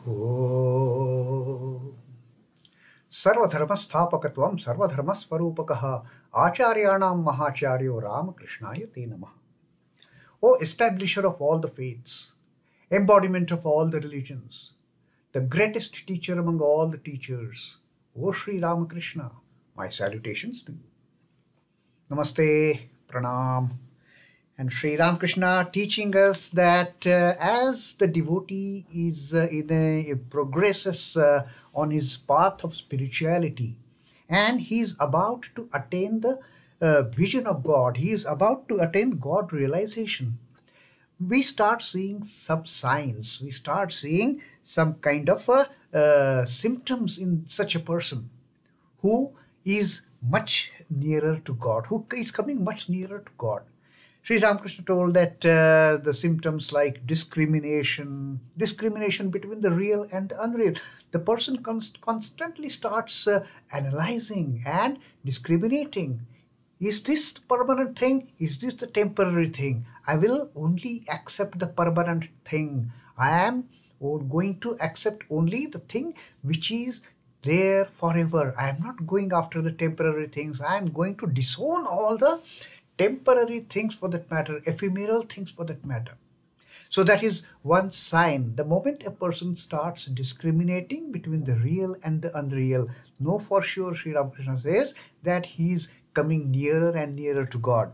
Oh. Sarvadharmastapakatvam sarvadharmasvarupakaha acharyanam mahacharyo Ramakrishnaya te namaha. O establisher of all the faiths, embodiment of all the religions, the greatest teacher among all the teachers, O Sri Ramakrishna, my salutations to you. Namaste, pranam. And Sri Ramakrishna teaching us that as the devotee is progresses on his path of spirituality, and he is about to attain the vision of God, he is about to attain God realization, we start seeing some signs, we start seeing some kind of symptoms in such a person who is much nearer to God, who is coming much nearer to God. Sri Ramakrishna told that the symptoms like discrimination between the real and the unreal. The person constantly starts analyzing and discriminating. Is this the permanent thing? Is this the temporary thing? I will only accept the permanent thing. I am going to accept only the thing which is there forever. I am not going after the temporary things. I am going to disown all the temporary things for that matter, ephemeral things for that matter. So that is one sign. The moment a person starts discriminating between the real and the unreal, know for sure, Sri Ramakrishna says, that he is coming nearer and nearer to God.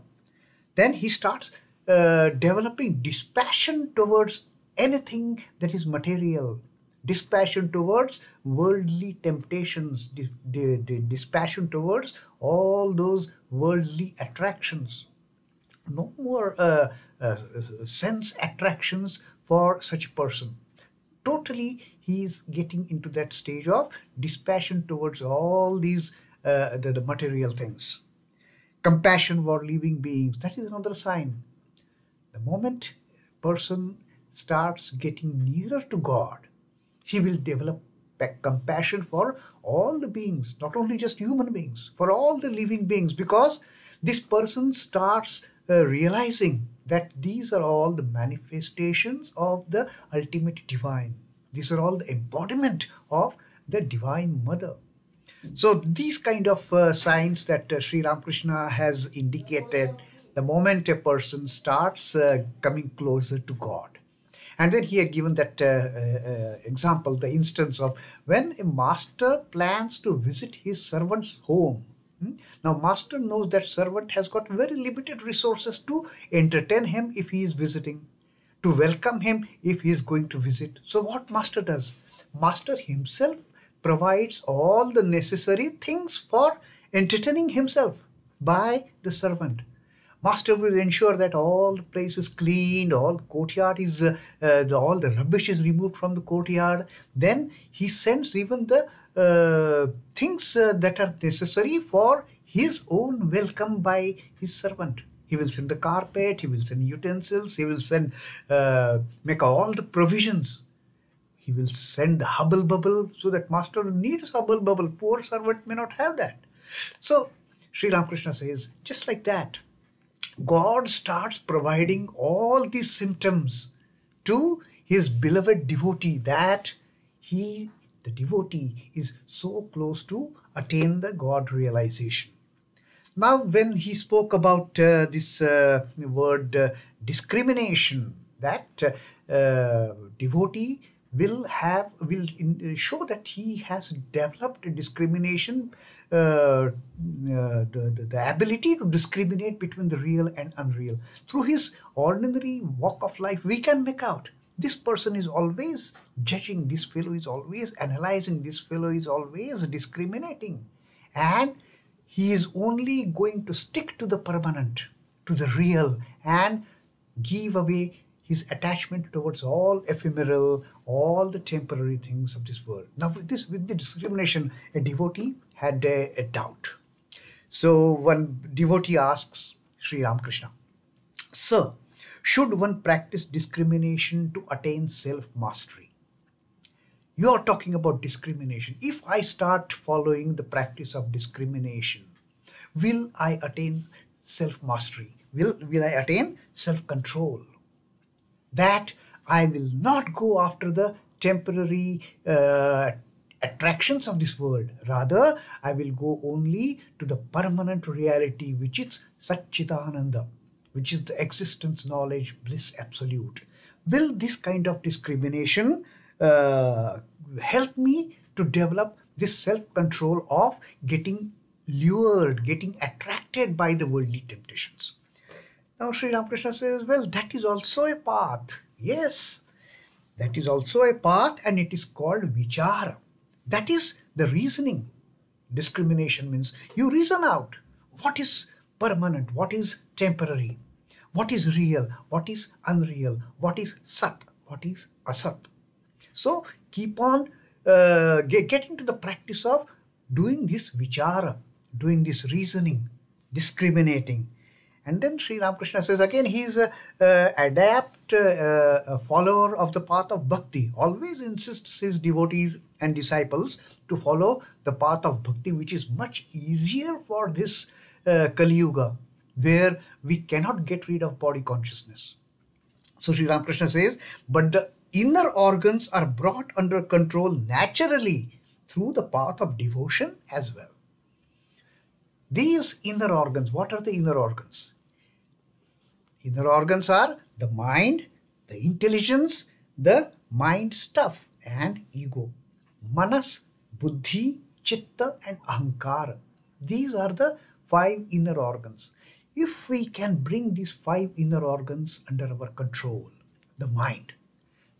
Then he starts developing dispassion towards anything that is material, dispassion towards worldly temptations, dispassion towards all those worldly attractions. No more sense attractions for such a person. Totally, he is getting into that stage of dispassion towards all these the material things. Compassion for living beings, that is another sign. The moment a person starts getting nearer to God, he will develop compassion for all the beings, not only just human beings, for all the living beings, because this person starts realizing that these are all the manifestations of the ultimate divine. These are all the embodiment of the Divine Mother. So these kind of signs that Sri Ramakrishna has indicated the moment a person starts coming closer to God. And then he had given that example, the instance of when a master plans to visit his servant's home. Now, master knows that servant has got very limited resources to entertain him if he is visiting, to welcome him if he is going to visit. So what master does? Master himself provides all the necessary things for entertaining himself by the servant. Master will ensure that all the place is cleaned, all the courtyard is, all the rubbish is removed from the courtyard. Then he sends even the things that are necessary for his own welcome by his servant. He will send the carpet, he will send utensils, he will send, make all the provisions. He will send the hubble bubble so that master needs hubble bubble. Poor servant may not have that. So Sri Ramakrishna says, just like that, God starts providing all these symptoms to his beloved devotee, that he, the devotee, is so close to attain the God realization. Now, when he spoke about this word discrimination, that devotee will show that he has developed a discrimination, the ability to discriminate between the real and unreal. Through his ordinary walk of life, we can make out this person is always judging, this fellow is always analyzing, this fellow is always discriminating, and he is only going to stick to the permanent, to the real, and give away his attachment towards all ephemeral, all the temporary things of this world. Now with the discrimination, a devotee had a doubt. So one devotee asks Sri Ramakrishna, "Sir, should one practice discrimination to attain self-mastery?" You are talking about discrimination. If I start following the practice of discrimination, will I attain self-mastery? Will I attain self-control? That I will not go after the temporary attractions of this world. Rather, I will go only to the permanent reality, which is Satchitananda, which is the existence, knowledge, bliss, absolute. Will this kind of discrimination help me to develop this self-control of getting lured, getting attracted by the worldly temptations? Now Sri Ramakrishna says, well, that is also a path. Yes, that is also a path, and it is called vichara. That is the reasoning. Discrimination means you reason out what is permanent, what is temporary, what is real, what is unreal, what is sat, what is asat. So keep on get into the practice of doing this vichara, doing this reasoning, discriminating. And then Sri Ramakrishna says again, he is a adept follower of the path of bhakti. Always insists his devotees and disciples to follow the path of bhakti, which is much easier for this Kali Yuga, where we cannot get rid of body consciousness. So Sri Ramakrishna says, but the inner organs are brought under control naturally through the path of devotion as well. These inner organs, what are the inner organs? Inner organs are the mind, the intelligence, the mind stuff, and ego. Manas, buddhi, chitta, and ahamkara. These are the 5 inner organs. If we can bring these 5 inner organs under our control, the mind,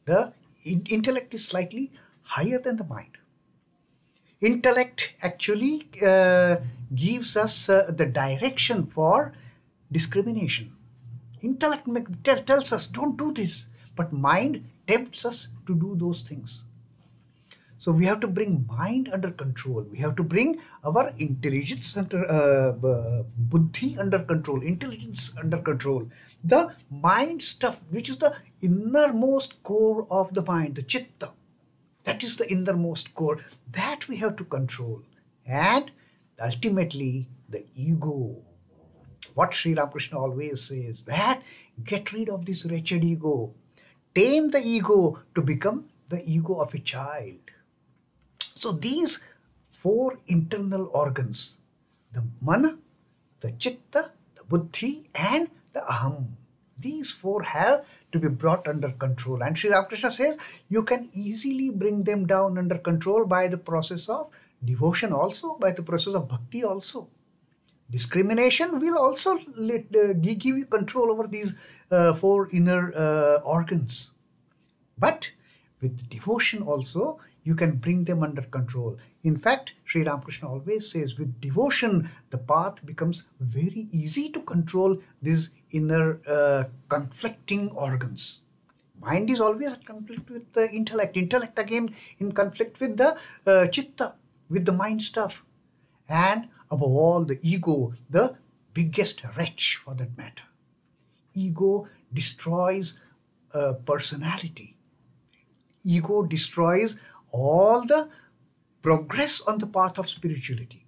the intellect is slightly higher than the mind. Intellect actually gives us the direction for discrimination. Intellect tells us, don't do this, but mind tempts us to do those things. So we have to bring mind under control. We have to bring our intelligence under, buddhi under control, intelligence under control. The mind stuff, which is the innermost core of the mind, the chitta, that is the innermost core, that we have to control. And ultimately, the ego. What Sri Ramakrishna always says, that get rid of this wretched ego. Tame the ego to become the ego of a child. So these 4 internal organs, the mana, the chitta, the buddhi, and the aham, these 4 have to be brought under control. And Sri Ramakrishna says you can easily bring them down under control by the process of devotion also, by the process of bhakti also. Discrimination will also give you control over these 4 inner organs. But with devotion also, you can bring them under control. In fact, Sri Ramakrishna always says, with devotion, the path becomes very easy to control these inner conflicting organs. Mind is always at conflict with the intellect. Intellect again in conflict with the chitta, with the mind stuff. And above all, the ego, the biggest wretch for that matter. Ego destroys personality. Ego destroys all the progress on the path of spirituality.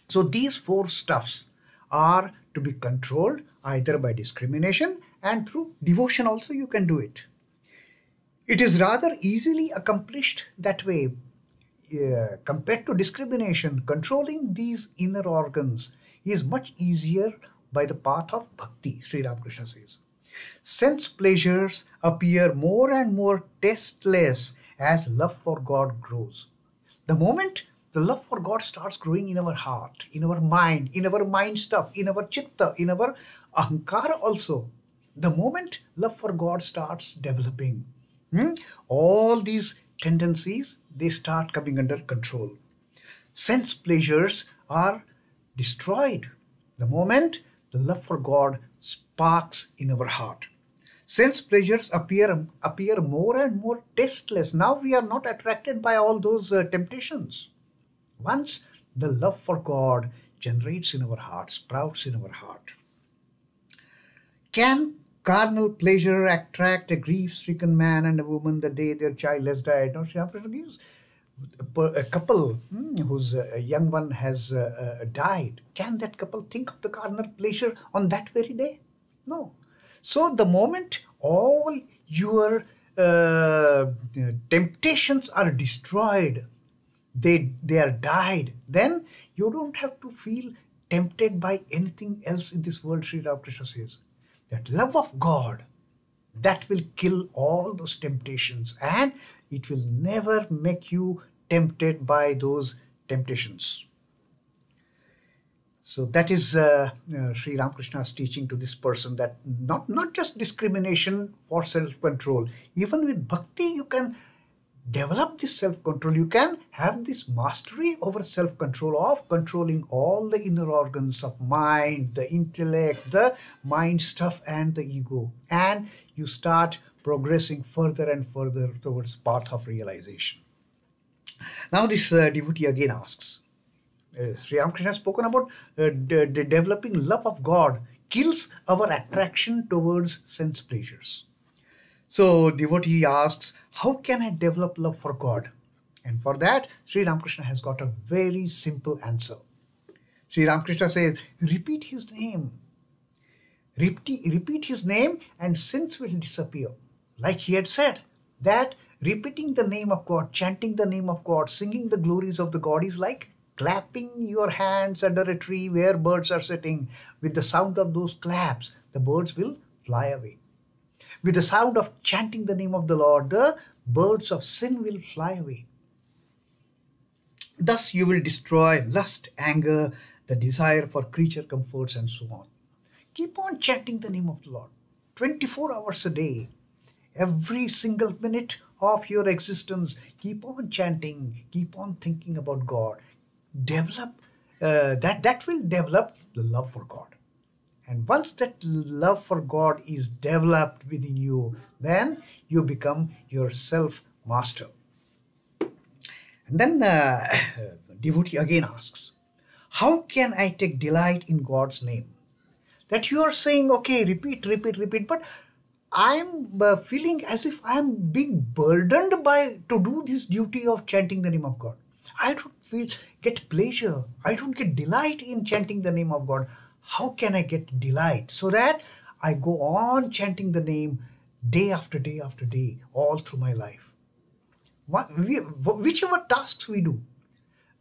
So these 4 stuffs are to be controlled either by discrimination, and through devotion also you can do it. It is rather easily accomplished that way. Compared to discrimination, controlling these inner organs is much easier by the path of bhakti, Sri Ramakrishna says. Sense pleasures appear more and more tasteless as love for God grows. The moment the love for God starts growing in our heart, in our mind stuff, in our chitta, in our ahamkara also, the moment love for God starts developing, all these tendencies, they start coming under control. Sense pleasures are destroyed the moment the love for God sparks in our heart. Sense pleasures appear more and more tasteless. Now we are not attracted by all those temptations. Once the love for God generates in our heart, sprouts in our heart. Can carnal pleasure attract a grief-stricken man and a woman the day their child has died? Now Sri Ramakrishna gives a couple whose young one has died. Can that couple think of the carnal pleasure on that very day? No. So the moment all your temptations are destroyed, they are died, then you don't have to feel tempted by anything else in this world. Sri Ramakrishna says that love of God, that will kill all those temptations, and it will never make you tempted by those temptations. So that is Sri Ramakrishna's teaching to this person, that not just discrimination for self-control. Even with bhakti, you can develop this self-control. You can have this mastery over self-control of controlling all the inner organs of mind, the intellect, the mind stuff, and the ego. And you start progressing further and further towards path of realization. Now this devotee again asks, Sri Ramakrishna has spoken about the developing love of God kills our attraction towards sense pleasures. So devotee asks, how can I develop love for God? And for that, Sri Ramakrishna has got a very simple answer. Sri Ramakrishna says, repeat his name. Repeat his name and sins will disappear. Like he had said, that repeating the name of God, chanting the name of God, singing the glories of the God is like clapping your hands under a tree where birds are sitting. With the sound of those claps, the birds will fly away. With the sound of chanting the name of the Lord, the birds of sin will fly away. Thus you will destroy lust, anger, the desire for creature comforts, and so on. Keep on chanting the name of the Lord 24 hours a day. Every single minute of your existence, keep on chanting, keep on thinking about God. Develop that will develop the love for God. And once that love for God is developed within you, then you become your self-master. And then devotee again asks, how can I take delight in God's name? That you are saying, okay, repeat, but I'm feeling as if I'm being burdened to do this duty of chanting the name of God. I don't get pleasure. I don't get delight in chanting the name of God. How can I get delight? So that I go on chanting the name day after day after day, all through my life. Whichever tasks we do,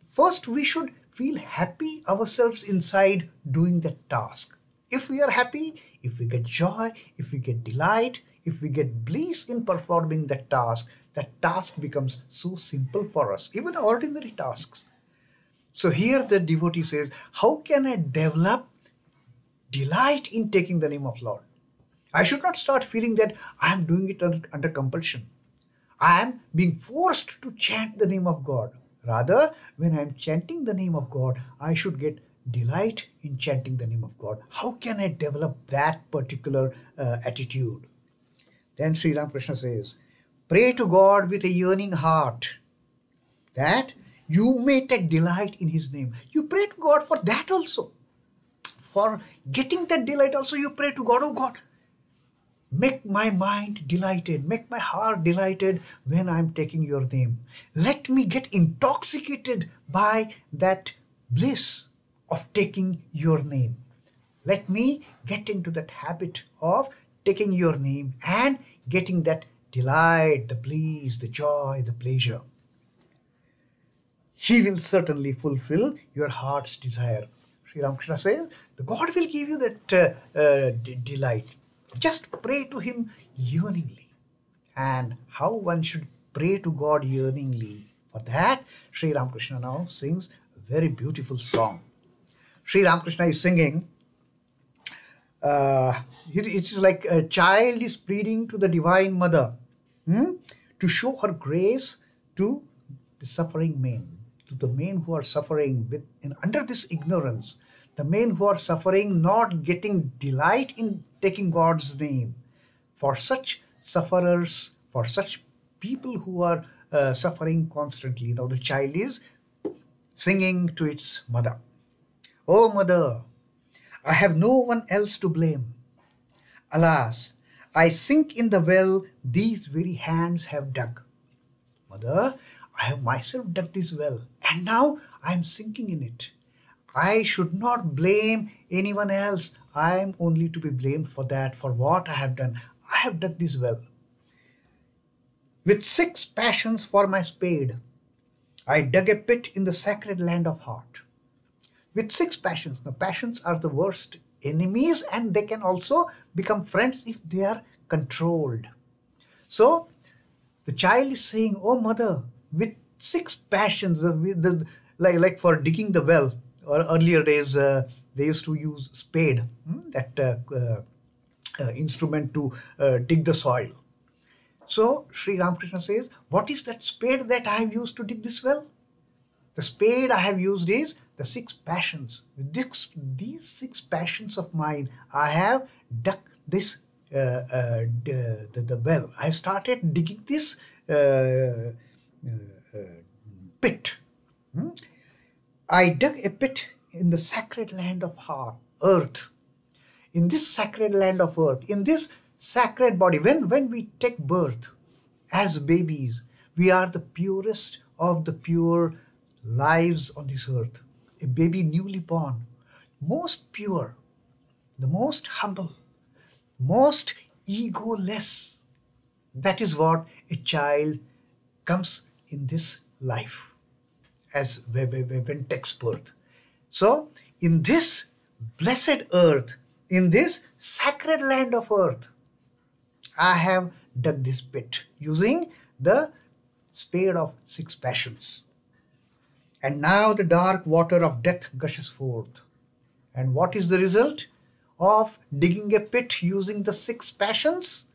first we should feel happy ourselves inside doing that task. If we are happy, if we get joy, if we get delight, if we get bliss in performing that task becomes so simple for us, even ordinary tasks. So here the devotee says, how can I develop delight in taking the name of Lord? I should not start feeling that I am doing it under compulsion. I am being forced to chant the name of God. Rather, when I am chanting the name of God, I should get delight in chanting the name of God. How can I develop that particular attitude? Then Sri Ramakrishna says, pray to God with a yearning heart, that you may take delight in his name. You pray to God for that also. For getting that delight also, you pray to God, oh God, make my mind delighted, make my heart delighted when I'm taking your name. Let me get intoxicated by that bliss of taking your name. Let me get into that habit of taking your name and getting that delight, the bliss, the joy, the pleasure. He will certainly fulfill your heart's desire. Sri Ramakrishna says, the God will give you that delight. Just pray to him yearningly. And how one should pray to God yearningly? For that, Sri Ramakrishna now sings a very beautiful song. Sri Ramakrishna is singing, it is like a child is pleading to the Divine Mother to show her grace to the suffering men, to the men who are suffering under this ignorance, the men who are suffering, not getting delight in taking God's name. For such sufferers, for such people who are suffering constantly, now the child is singing to its mother. Oh mother, I have no one else to blame. Alas, I sink in the well these very hands have dug. Mother, I have myself dug this well, and now I am sinking in it. I should not blame anyone else. I am only to be blamed for that, for what I have done. I have dug this well. With 6 passions for my spade, I dug a pit in the sacred land of heart. With 6 passions. The passions are the worst enemies, and they can also become friends if they are controlled. So the child is saying, oh mother, with 6 passions, like for digging the well, or earlier days they used to use spade, that instrument to dig the soil. So Sri Ramakrishna says, what is that spade that I have used to dig this well? The spade I have used is the 6 passions. With these 6 passions of mine, I have dug this the well. I have started digging this pit. I dug a pit in the sacred land of heart, earth. In this sacred land of earth, in this sacred body, when we take birth as babies, we are the purest of the pure lives on this earth. A baby newly born, most pure, the most humble, most egoless. That is what a child comes in this life as when takes birth. So in this blessed earth, in this sacred land of earth, I have dug this pit using the spade of 6 passions. And now the dark water of death gushes forth. And what is the result of digging a pit using the 6 passions?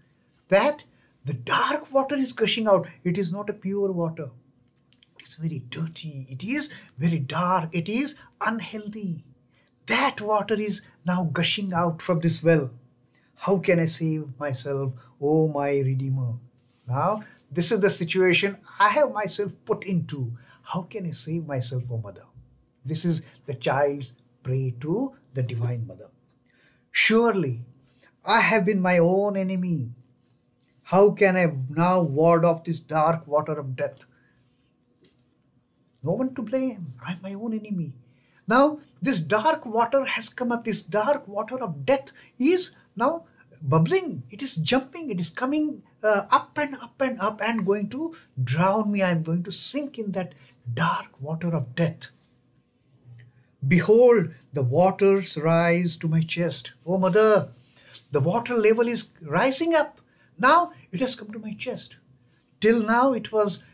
That the dark water is gushing out. It is not a pure water. It is very dirty. It is very dark. It is unhealthy. That water is now gushing out from this well. How can I save myself, oh my Redeemer? Now, this is the situation I have myself put into. How can I save myself, oh Mother? This is the child's prayer to the Divine Mother. Surely, I have been my own enemy. How can I now ward off this dark water of death? No one to blame. I'm my own enemy. Now, this dark water has come up. This dark water of death is now bubbling. It is jumping. It is coming up and up and up and going to drown me. I'm going to sink in that dark water of death. Behold, the waters rise to my chest. Oh, Mother, the water level is rising up. Now it has come to my chest. Till now it was,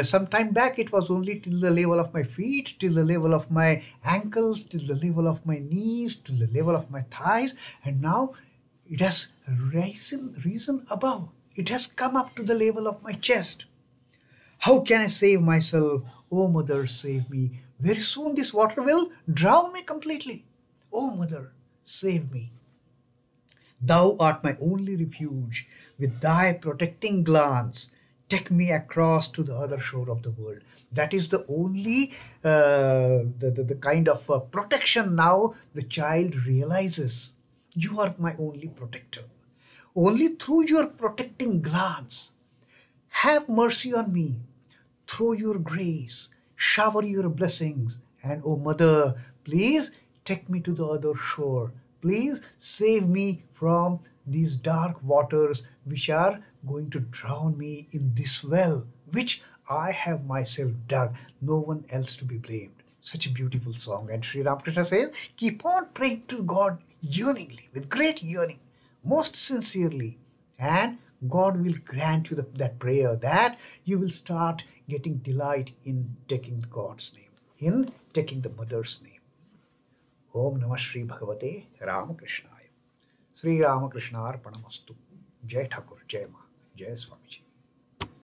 some time back, it was only till the level of my feet, till the level of my ankles, till the level of my knees, till the level of my thighs. And now it has risen above. It has come up to the level of my chest. How can I save myself? Oh, Mother, save me. Very soon this water will drown me completely. Oh, Mother, save me. Thou art my only refuge. With thy protecting glance, take me across to the other shore of the world. That is the only the kind of protection now the child realizes. You are my only protector. Only through your protecting glance, have mercy on me. Through your grace, shower your blessings. And oh Mother, please take me to the other shore. Please save me from these dark waters which are going to drown me in this well, which I have myself dug. No one else to be blamed. Such a beautiful song. And Sri Ramakrishna says, keep on praying to God yearningly, with great yearning, most sincerely. And God will grant you that prayer, that you will start getting delight in taking God's name, in taking the Mother's name. Om Namah Shri Bhagavate Ramakrishnaya. Sri Ramakrishna Arpanamastu. Jai Thakur, Jai Ma, Jai Swamiji.